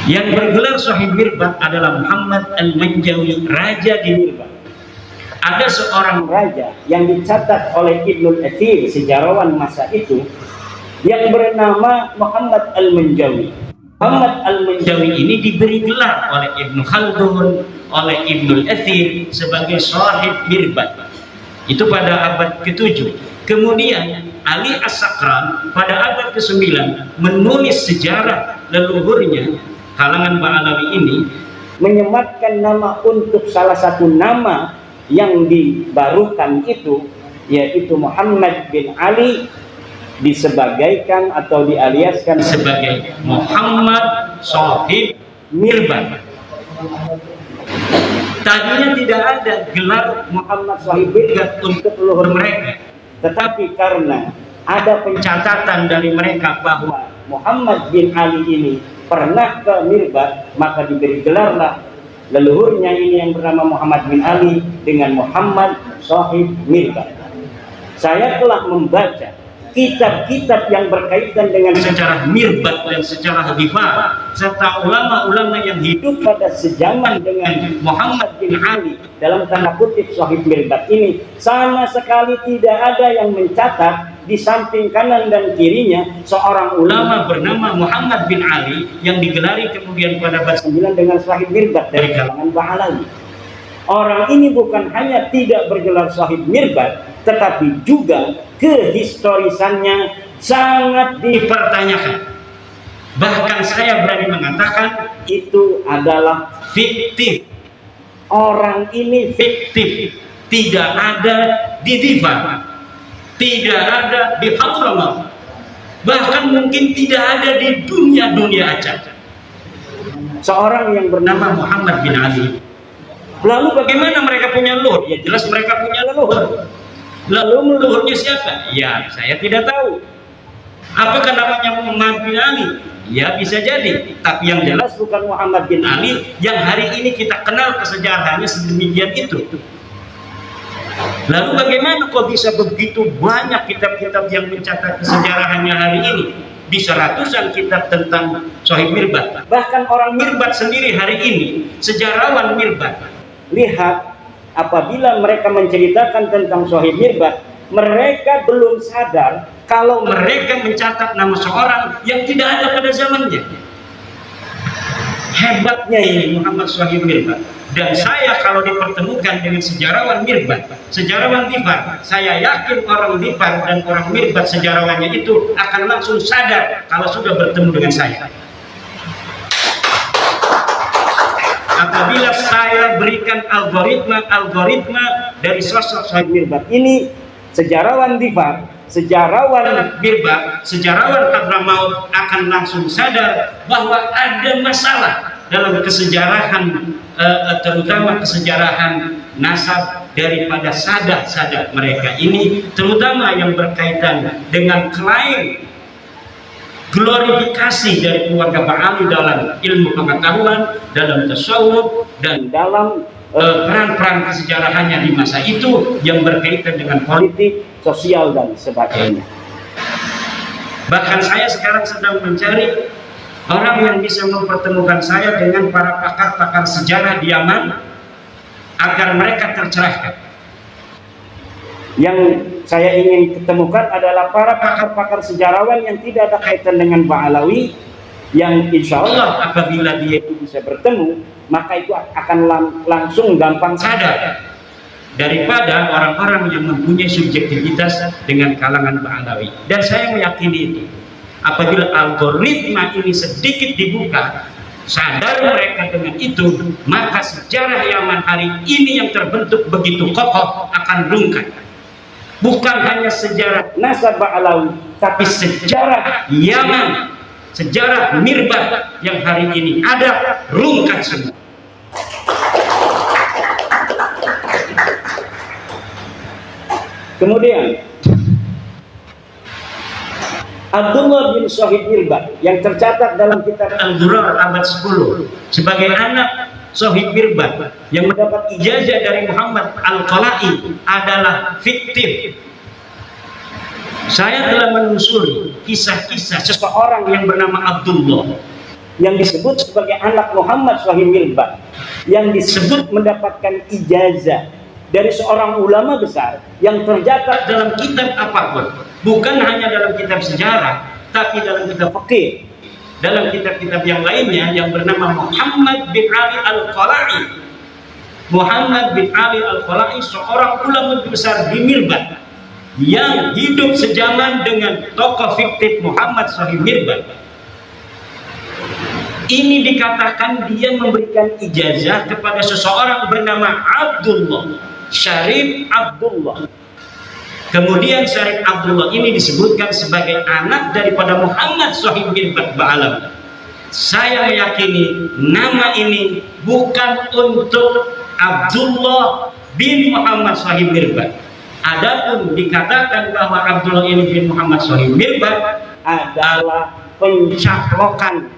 yang bergelar Shahid Mirbat adalah Muhammad Al-Manjawi, raja di Mirbat. Ada seorang raja yang dicatat oleh Ibnul Athir, sejarawan masa itu, yang bernama Muhammad Al-Manjawi. Muhammad Al-Manjawi ini diberi gelar oleh Ibnu Khaldun, oleh Ibnul Athir sebagai Shahid Mirbat. Itu pada abad ke-7. Kemudian Ali As-Sakran pada abad ke-9 menulis sejarah leluhurnya, kalangan Ba'alawi ini, menyematkan nama untuk salah satu nama yang dibarukan itu, yaitu Muhammad bin Ali, disebagaikan atau dialiaskan sebagai Muhammad Shahid Mirbat. Tadinya tidak ada gelar Muhammad Shahid Mirbat untuk leluhur mereka, tetapi karena ada pencatatan dari mereka bahwa Muhammad bin Ali ini pernah ke Mirbat, maka diberi gelarlah leluhurnya ini yang bernama Muhammad bin Ali dengan Muhammad Shahid Mirbat. Saya telah membaca kitab-kitab yang berkaitan dengan sejarah Mirbat dan sejarah Ghifar, serta ulama-ulama yang hidup pada sejaman dengan Muhammad bin Ali dalam tanda kutip Shahid Mirbat ini, sama sekali tidak ada yang mencatat di samping kanan dan kirinya seorang ulama bernama Muhammad bin Ali yang digelari kemudian pada abad 9 dengan Shahid Mirbat dari kalangan Ba'alawi. Orang ini bukan hanya tidak bergelar Shahid Mirbat, tetapi juga kehistorisannya sangat dipertanyakan. Bahkan saya berani mengatakan itu adalah fiktif. Orang ini fiktif, tidak ada di Diva, tidak ada di Hadramawt, bahkan mungkin tidak ada di dunia acak. Seorang yang bernama Muhammad bin Ali. Lalu bagaimana mereka punya leluhur? Ya jelas mereka punya leluhur. Lalu leluhurnya siapa? Ya saya tidak tahu. Apakah namanya Muhammad bin Ali? Ya bisa jadi, tapi yang jelas bukan Muhammad bin Ali yang hari ini kita kenal kesejarahannya sedemikian itu. Lalu bagaimana kok bisa begitu banyak kitab-kitab yang mencatat kesejarahannya hari ini? Bisa ratusan kitab tentang Sohib Mirbat. Bahkan orang Mirbat sendiri hari ini, sejarawan Mirbat, lihat apabila mereka menceritakan tentang Sohib Mirbat, mereka belum sadar kalau mereka mencatat nama seorang yang tidak ada pada zamannya. Hebatnya ini Muhammad Sohib Mirbat. Dan saya kalau dipertemukan dengan sejarawan Mirbat, sejarawan Divar, saya yakin orang Divar dan orang Mirbat sejarawannya itu akan langsung sadar kalau sudah bertemu dengan saya. Apabila saya berikan algoritma dari sosok Sohib Mirbat ini, sejarawan Divar, sejarawan Mirbat, sejarawan Hadramawt akan langsung sadar bahwa ada masalah dalam kesejarahan, terutama kesejarahan nasab daripada sadat-sadat mereka ini, terutama yang berkaitan dengan klaim glorifikasi dari keluarga Ba'ali dalam ilmu pengetahuan, dalam tasawuf, dan dalam peran-peran kesejarahannya di masa itu yang berkaitan dengan politik, sosial, dan sebagainya. Bahkan saya sekarang sedang mencari orang yang bisa mempertemukan saya dengan para pakar-pakar sejarah di Yaman agar mereka tercerahkan. Yang saya ingin ketemukan adalah para pakar-pakar sejarawan yang tidak ada kaitan dengan Ba'alawi, yang insya Allah apabila dia itu bisa bertemu, maka itu akan langsung gampang sadar daripada orang-orang yang mempunyai subjektivitas dengan kalangan Ba'alawi. Dan saya meyakini itu. Apabila algoritma ini sedikit dibuka, sadar mereka dengan itu, maka sejarah Yaman hari ini yang terbentuk begitu kokoh akan rungkat. Bukan hanya sejarah nasab Ba'alawi, tapi sejarah Yaman, sejarah Mirbat yang hari ini ada rungkat semua. Kemudian Abdullah bin Sohib Mirbat yang tercatat dalam kitab Al-Durar abad 10 sebagai anak Sohib Mirbat yang mendapat ijazah dari Muhammad Al-Qala'i adalah fiktif. Saya telah menelusuri kisah-kisah seseorang yang bernama Abdullah yang disebut sebagai anak Muhammad Sohib Mirbat, yang disebut mendapatkan ijazah dari seorang ulama besar yang tercatat dalam kitab apapun, bukan hanya dalam kitab sejarah, tapi dalam kitab fikih, dalam kitab-kitab yang lainnya, yang bernama Muhammad bin Ali Al-Qala'i. Muhammad bin Ali Al-Qala'i seorang ulama besar di Mirbat yang hidup sejaman dengan tokoh fiktif Muhammad Sohib Mirbat. Ini dikatakan dia memberikan ijazah kepada seseorang bernama Abdullah, Syarif Abdullah. Kemudian Syarif Abdullah ini disebutkan sebagai anak daripada Muhammad Sohib Mirbat Ba'alawi. Saya meyakini nama ini bukan untuk Abdullah bin Muhammad Sohib Mirbat. Adapun dikatakan bahwa Abdullah ini bin Muhammad Sohib Mirbat adalah pencaplokan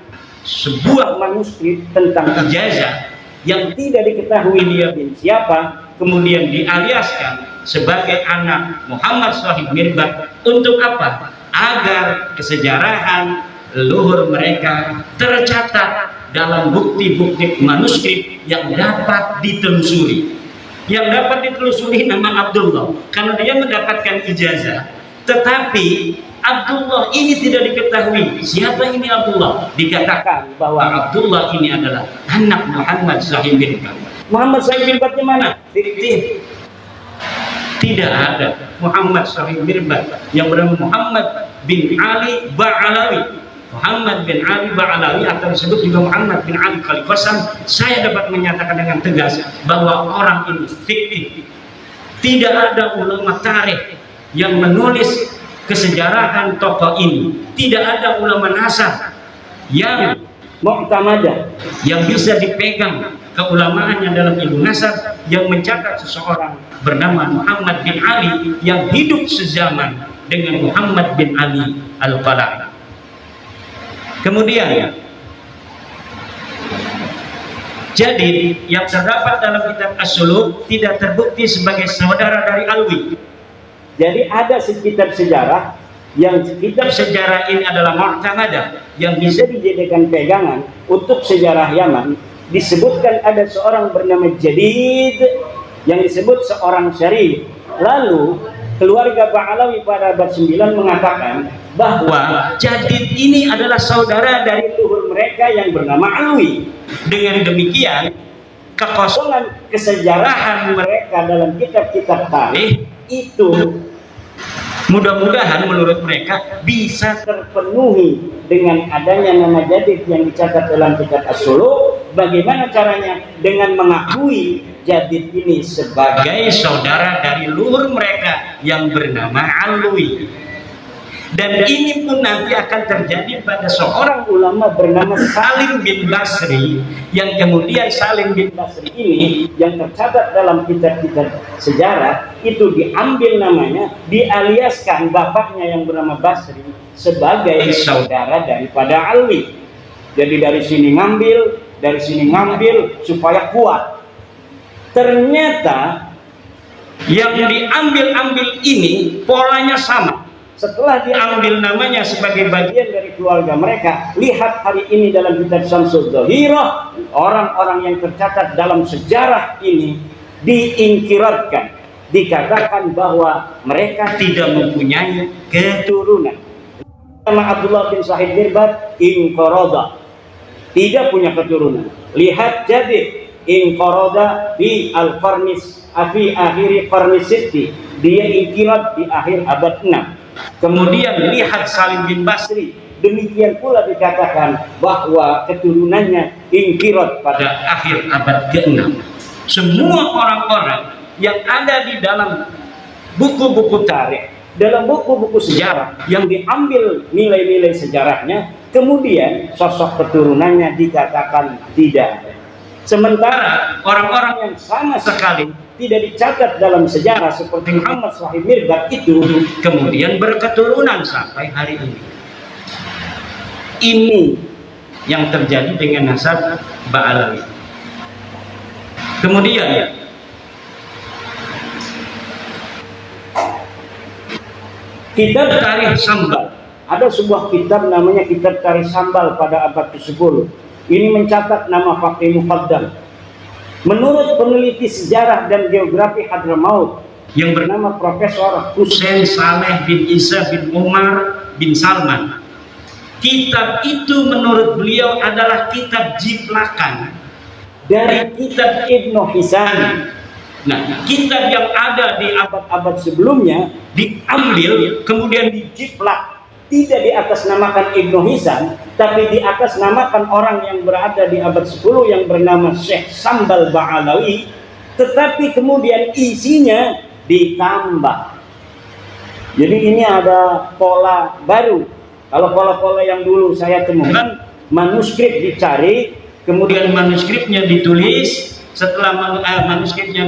sebuah manuskrip tentang ijazah yang tidak diketahui dia bin siapa, kemudian dialiaskan sebagai anak Muhammad Sohib Mirbat. Untuk apa? Agar kesejarahan leluhur mereka tercatat dalam bukti-bukti manuskrip yang dapat ditelusuri. Yang dapat ditelusuri nama Abdullah karena dia mendapatkan ijazah, tetapi Abdullah ini tidak diketahui siapa ini Abdullah. Dikatakan bahwa Abdullah ini adalah anak Muhammad Sohib Mirbat. Muhammad Sohib Mirbat di mana? Fiktif. Tidak ada Muhammad Sohib Mirbat yang bernama Muhammad bin Ali Ba'alawi. Muhammad bin Ali Ba'alawi atau disebut juga Muhammad bin Ali Khalifah, saya dapat menyatakan dengan tegas bahwa orang ini fiktif. Tidak ada ulama tarikh yang menulis kesejarahan tokoh ini. Tidak ada ulama nasab yang mu'tamadah, yang bisa dipegang keulamaannya dalam ilmu nasab, yang mencatat seseorang bernama Muhammad bin Ali yang hidup sezaman dengan Muhammad bin Ali Al-Qala'i. Kemudian, jadi yang terdapat dalam kitab As-Suluk tidak terbukti sebagai saudara dari Alwi. Jadi ada kitab sejarah yang kitab sejarah ini adalah mu'tamadah yang bisa dijadikan pegangan untuk sejarah Yaman. Disebutkan ada seorang bernama Jadid yang disebut seorang syarif. Lalu keluarga Ba'alawi pada abad 9 mengatakan bahwa Jadid ini adalah saudara dari luhur mereka yang bernama Alwi. Dengan demikian, kekosongan kesejarahan mereka dalam kitab-kitab tarikh itu mudah-mudahan menurut mereka bisa terpenuhi dengan adanya nama Jadid yang dicatat dalam kitab As-Suluk. Bagaimana caranya? Dengan mengakui Jadid ini sebagai saudara dari luhur mereka yang bernama Alwi. Dan ini pun nanti akan terjadi pada seorang ulama bernama Salim bin Basri, yang kemudian Salim bin Basri ini yang tercatat dalam kitab-kitab sejarah itu diambil namanya, dialiaskan bapaknya yang bernama Basri sebagai saudara daripada Alwi. Jadi dari sini ngambil supaya kuat. Ternyata yang diambil ini polanya sama. Setelah diambil namanya sebagai bagian dari keluarga mereka, lihat hari ini dalam kitab Syamsul Dhahirah, orang-orang yang tercatat dalam sejarah ini diingkiratkan, dikatakan bahwa mereka tidak mempunyai keturunan. Nama Abdullah bin Sa'id Mirbad inqarada, tidak punya keturunan. Lihat Jadid inqarada fi al-qarnis fi akhir qarnis sitti, dia ingkirat di akhir abad 6. Kemudian lihat Salim bin Basri, demikian pula dikatakan bahwa keturunannya ingkirat pada akhir abad ke-6. Semua orang-orang yang ada di dalam buku-buku tarikh, dalam buku-buku sejarah yang diambil nilai-nilai sejarahnya, kemudian sosok keturunannya dikatakan tidak ada. Sementara orang-orang yang sama sekali tidak dicatat dalam sejarah seperti Muhammad Sahib Mirbad itu kemudian berketurunan sampai hari ini. Ini yang terjadi dengan nasab Ba'alawi. Kemudian kitab Tarikh Sambal, ada sebuah kitab namanya kitab Tarikh Sambal pada abad ke-10. Ini mencatat nama Faqih Muqaddam. Menurut peneliti sejarah dan geografi Hadramaut yang bernama Profesor Hussein Saleh bin Isa bin Umar bin Salman, kitab itu menurut beliau adalah kitab jiplakan dari kitab Ibnu Hisan. Nah, kitab yang ada di abad-abad sebelumnya diambil kemudian dijiplak, tidak diatasnamakan Ibnu Hisan, tapi diatasnamakan orang yang berada di abad 10 yang bernama Syekh Sambal Ba'alawi, tetapi kemudian isinya ditambah. Jadi ini ada pola baru. Kalau pola-pola yang dulu saya temukan, manuskrip dicari, kemudian manuskripnya ditulis, setelah manuskripnya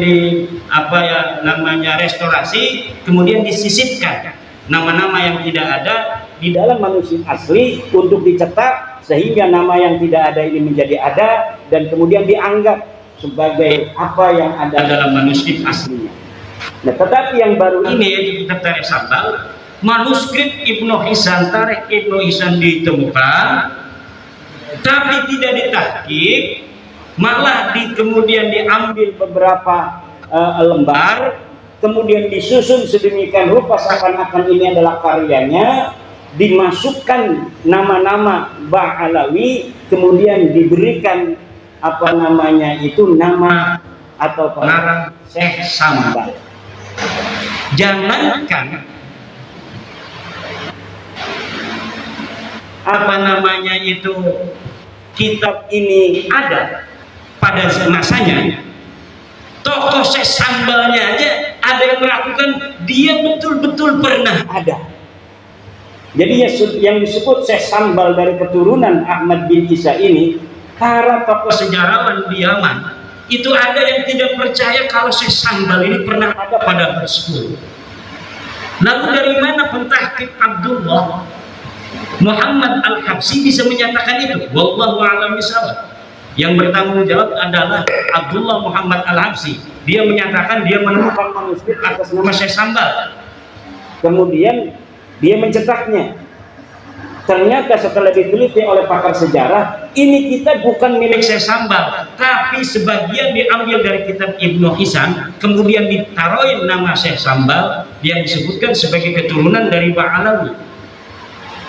restorasi, kemudian disisipkan nama-nama yang tidak ada di dalam manuskrip asli untuk dicetak, sehingga nama yang tidak ada ini menjadi ada dan kemudian dianggap sebagai apa yang ada dalam manuskrip aslinya. Nah, tetapi yang baru ini yaitu kitab Tarikh Sambal, manuskrip Ibnu Hisan, Tarikh Ibnu Hisan ditemukan, tapi tidak ditahqiq, malah kemudian diambil beberapa lembar, kemudian disusun sedemikian rupa seakan-akan ini adalah karyanya, dimasukkan nama-nama Ba'alawi, kemudian diberikan nama atau pengarang Syekh Sambal. Jangankan apa namanya itu kitab ini ada pada masanya, tokoh Syekh Sambalnya aja ada yang melakukan, dia betul-betul pernah ada. Jadi yang disebut Syekh Sambal dari keturunan Ahmad bin Isa ini, para tokoh sejarawan di Yaman itu ada yang tidak percaya kalau Syekh Sambal ini pernah ada pada abad 10. Lalu dari mana pentahqiq Abdullah Muhammad Al-Habsyi bisa menyatakan itu? Wallahu a'lam bishawab. Yang bertanggung jawab adalah Abdullah Muhammad Al-Habsyi. Dia menyatakan dia menemukan manuskrip atas nama Syekh Sambal. Kemudian dia mencetaknya. Ternyata setelah diteliti oleh pakar sejarah, ini kitab bukan milik Syekh Sambal, tapi sebagian diambil dari kitab Ibnu Hisam, kemudian ditaruhin nama Syekh Sambal yang disebutkan sebagai keturunan dari Ba'alawi.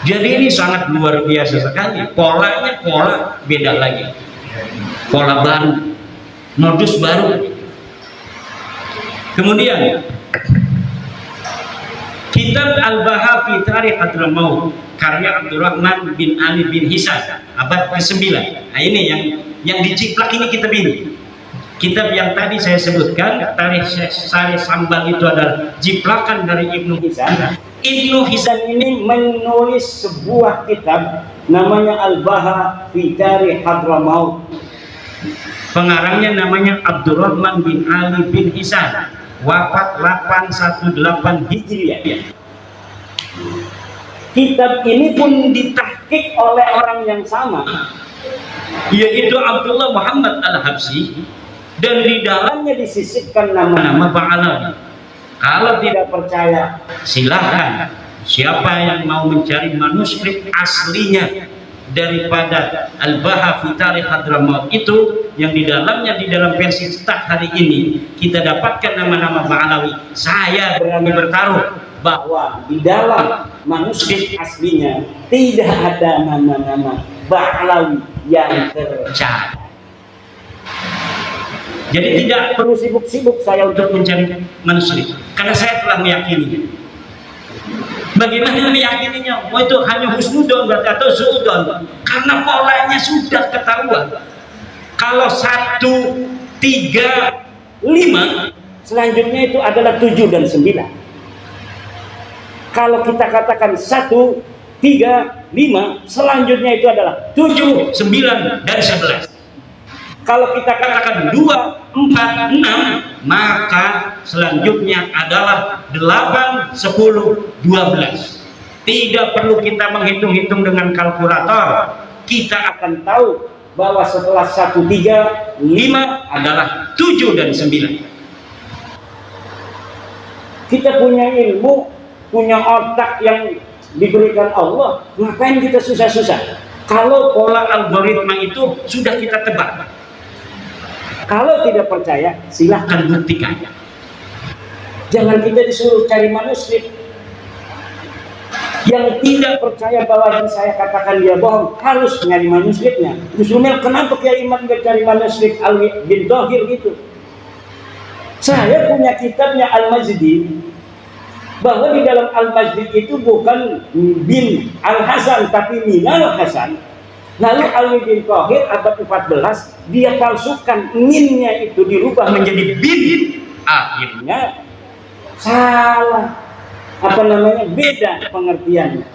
Jadi ini sangat luar biasa sekali. Polanya pola beda lagi, pola baru, modus baru. Kemudian kitab Al-Baha fi Tarikh Hadramaut karya Abdurrahman bin Ali bin Hisam abad ke-9. Nah ini yang diciplak ini kitab ini. Kitab yang tadi saya sebutkan Tarikh Syekh Sambal itu adalah ciplakan dari Ibnu Hisam. Ibnu Hisam ini menulis sebuah kitab namanya Al-Baha fi Tarikh Hadramaut. Pengarangnya namanya Abdurrahman bin Ali bin Hisam, wafat 818 Hijriah. Kitab ini pun ditahqiq oleh orang yang sama, yaitu Abdullah Muhammad Al-Habsyi, dan di dalamnya disisipkan nama-nama Ba'alawi. Kalau tidak percaya, silahkan. Siapa yang mau mencari manuskrip aslinya daripada Al-Baha fi Tarikh Hadramaut itu, yang di dalamnya, di dalam versi cetak hari ini kita dapatkan nama-nama Ba'alawi. Saya berani bertaruh bahwa di dalam manuskrip aslinya tidak ada nama-nama Ba'alawi yang tercatat. Jadi tidak perlu sibuk-sibuk saya untuk mencari manuskrip, karena saya telah meyakini. Bagaimana meyakininya? Oh, itu hanya husnudon atau suudon, karena polanya sudah ketahuan. Kalau 1, 3, 5, selanjutnya itu adalah 7 dan 9. Kalau kita katakan 1, 3, 5, selanjutnya itu adalah 7, 9, dan 11. Kalau kita katakan 2, 4, 6, maka selanjutnya adalah 8, 10, 12. Tidak perlu kita menghitung-hitung dengan kalkulator. Kita akan tahu bahwa setelah 1, 3, 5 adalah 7 dan 9. Kita punya ilmu, punya otak yang diberikan Allah, ngapain kita susah-susah? Kalau pola algoritma itu sudah kita tebak. Kalau tidak percaya, silahkan buktikan. Jangan kita disuruh cari manuskrip. Yang tidak percaya bahwa yang saya katakan dia bohong, harus nyari manuskripnya. Musumel, kenapa Kiai Iman nggak cari manuskrip Alwi bin Thohir gitu? Saya punya kitabnya Al-Majdi, bahwa di dalam Al-Majdi itu bukan bin Al-Hasan, tapi Minal Hasan. Lalu Alwi bin Thohir abad 14 dia palsukan, minnya itu dirubah menjadi bin, akhirnya salah, beda pengertiannya.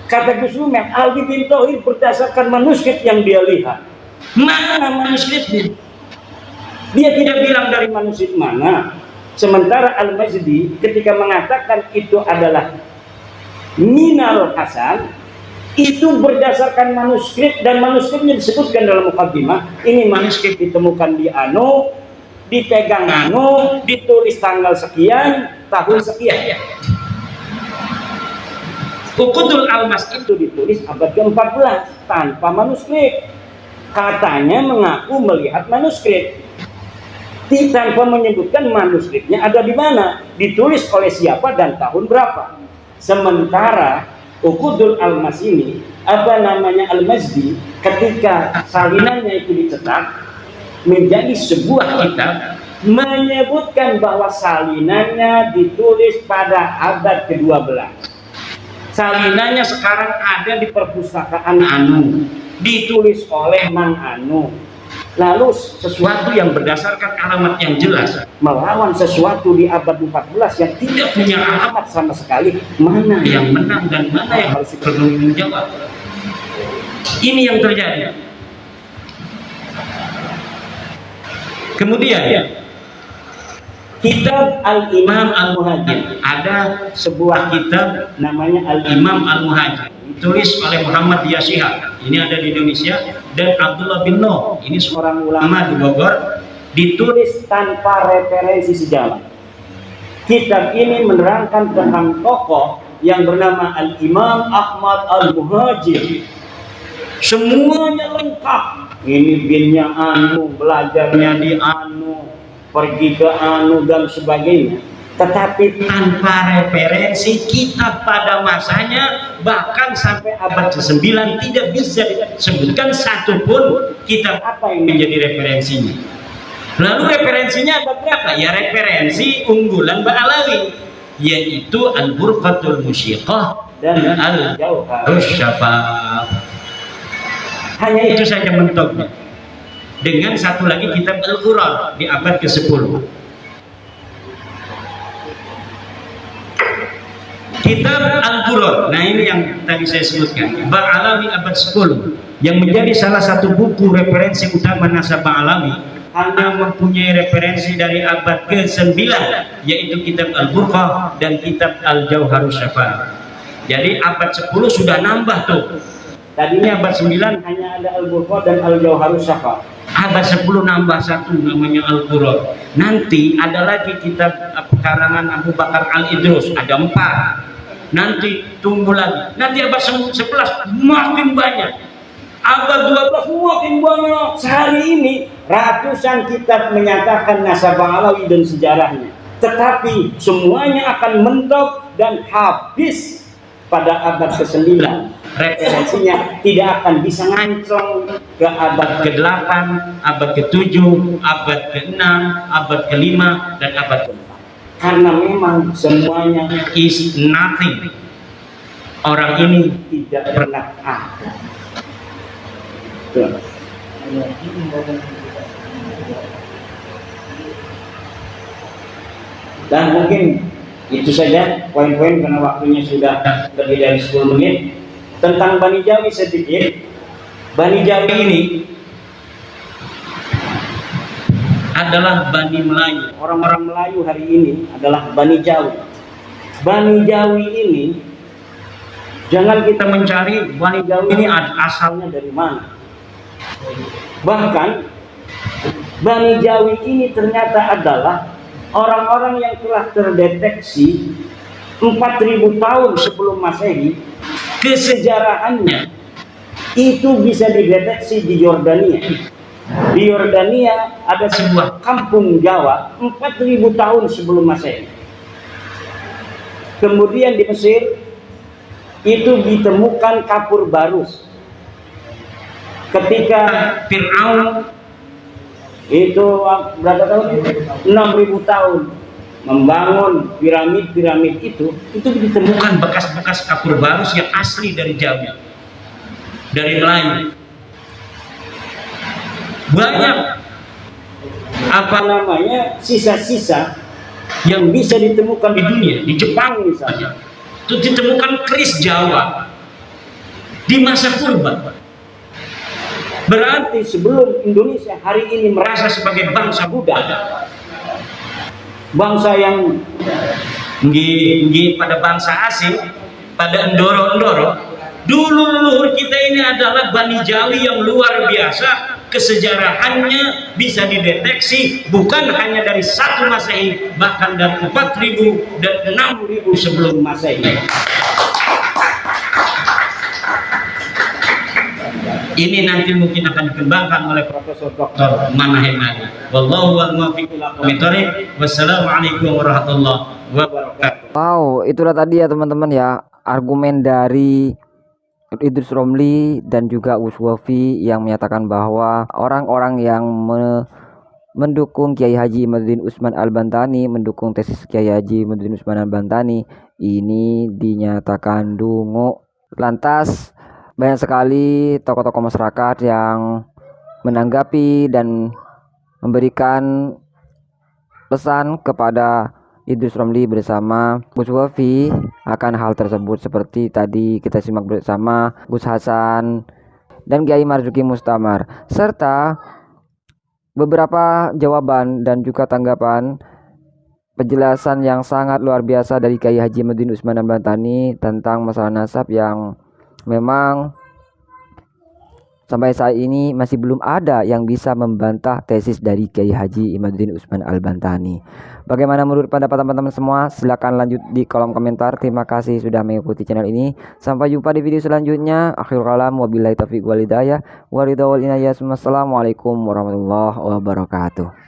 Kata Gus Umar, Alwi bin Thohir berdasarkan manuskrip yang dia lihat. Mana manuskripnya? Dia tidak bilang dari manuskrip mana. Sementara Al-Majdi ketika mengatakan itu adalah Minal Hasan, itu berdasarkan manuskrip, dan manuskripnya disebutkan dalam mukaddimah. Ini manuskrip ditemukan di Anu, dipegang Anu, ditulis tanggal sekian, tahun sekian. Uqudul Almas itu ditulis abad ke-14 tanpa manuskrip. Katanya mengaku melihat manuskrip, tanpa menyebutkan manuskripnya ada di mana, ditulis oleh siapa dan tahun berapa. Sementara Uqudul Almas ini, Al-Majdi, ketika salinannya itu dicetak menjadi sebuah kitab, menyebutkan bahwa salinannya ditulis pada abad ke-12. Salinannya sekarang ada di perpustakaan Anu, ditulis oleh Mang Anu. Lalu sesuatu yang berdasarkan alamat yang jelas melawan sesuatu di abad 14 yang tidak punya alamat sama sekali, mana yang menang dan mana yang harus bertanggung jawab. Ini yang terjadi. Kemudian kitab Al-Imam Al-Muhajir, ada sebuah kitab namanya Al-Imam Al-Muhajir, ditulis oleh Muhammad Yashihab, ini ada di Indonesia, dan Abdullah bin Noh, ini seorang ulama di Bogor, ditulis tanpa referensi sejarah. Kitab ini menerangkan tentang tokoh yang bernama Al-Imam Ahmad Al-Muhajir. Semuanya lengkap. Ini binnya Anu, belajarnya di Anu, pergi ke Anu dan sebagainya. Tetapi tanpa referensi kitab pada masanya, bahkan sampai abad ke-9 tidak bisa disebutkan satupun kitab apa yang menjadi referensinya. Lalu referensinya ada berapa? Ya referensi unggulan Ba'alawi, yaitu Al-Burqatul Musyiqah dan Al-Jauharus Syafaf. Hanya itu saja mentoknya. Dengan satu lagi kitab Al-Quran di abad ke-10. Kitab Al-Quran, nah ini yang tadi saya sebutkan, Ba'alawi abad 10, yang menjadi salah satu buku referensi utama nasab Ba'alawi, hanya mempunyai referensi dari abad ke-9, yaitu kitab Al-Burqah dan kitab Al-Jauharus Syafaf. Jadi abad 10 sudah nambah tuh. Tadinya abad 9 hanya ada Al-Burqah dan Al-Jauharus Syafaf. Abad 10 nambah satu namanya Al-Quran. Nanti ada lagi kitab karangan Abu Bakar Al-Idrus, ada 4. Nanti tunggu lagi. Nanti abad 11 makin banyak. Abad 12 makin banyak. Sehari ini ratusan kitab menyatakan nasab Ba'alawi dan sejarahnya. Tetapi semuanya akan mentok dan habis pada abad ke-9. Referensinya tidak akan bisa ngancong ke abad ke-8, abad ke-7, abad ke-6, abad ke-5, dan abad ke-4. Karena memang semuanya is nothing. Orang ini tidak pernah ada. Dan mungkin itu saja poin-poin karena waktunya sudah lebih dari 10 menit. Tentang Bani Jawi sedikit. Bani Jawi ini adalah Bani Melayu. Orang-orang Melayu hari ini adalah Bani Jawi. Bani Jawi ini, jangan kita mencari Bani Jawi ini asalnya dari mana. Bahkan Bani Jawi ini ternyata adalah orang-orang yang telah terdeteksi 4.000 tahun sebelum Masehi. Kesejarahannya itu bisa dideteksi di Yordania. Di Yordania ada sebuah kampung Jawa 4.000 tahun sebelum Masehi. Kemudian di Mesir itu ditemukan kapur barus. Ketika Fir'aun itu berapa tahun? 6.000 tahun membangun piramid-piramid itu ditemukan bekas-bekas kapur barus yang asli dari Jawa, dari Melayu. Banyak sisa-sisa yang bisa ditemukan di dunia. Di Jepang misalnya itu ditemukan keris Jawa di masa purba. Berarti sebelum Indonesia hari ini merasa sebagai bangsa Buddha, bangsa yang pada bangsa asing, pada endoro-endoro, dulu leluhur kita ini adalah Bani Jawi yang luar biasa. Kesejarahannya bisa dideteksi bukan hanya dari 1 Masehi, bahkan dari 4.000 dan 6.000 sebelum Masehi. Ini nanti mungkin akan dikembangkan oleh Profesor Dr. Manahemani. Wallahu wal muwaffiq ila aqwamit thoriq. Wassalamualaikum warahmatullahi wabarakatuh. Wow, itulah tadi ya teman-teman ya, argumen dari Idrus Romli dan juga Uswafi yang menyatakan bahwa orang-orang yang mendukung Kiai Haji Imaduddin Utsman Al-Bantani, mendukung tesis Kiai Haji Imaduddin Utsman Al-Bantani ini dinyatakan dungu. Lantas banyak sekali tokoh-tokoh masyarakat yang menanggapi dan memberikan pesan kepada Idrus Romli bersama Gus Wafi akan hal tersebut, seperti tadi kita simak bersama Gus Hasan dan Kiai Marzuki Mustamar, serta beberapa jawaban dan juga tanggapan penjelasan yang sangat luar biasa dari Kiai Haji Imaduddin Usman Al-Bantani tentang masalah nasab yang memang sampai saat ini masih belum ada yang bisa membantah tesis dari Kiai Haji Imaduddin Usman Al-Bantani. Bagaimana menurut pendapat teman-teman semua? Silahkan lanjut di kolom komentar. Terima kasih sudah mengikuti channel ini. Sampai jumpa di video selanjutnya. Akhirul kalam, wabillahi taufiq wal hidayah. Wassalamualaikum warahmatullahi wabarakatuh.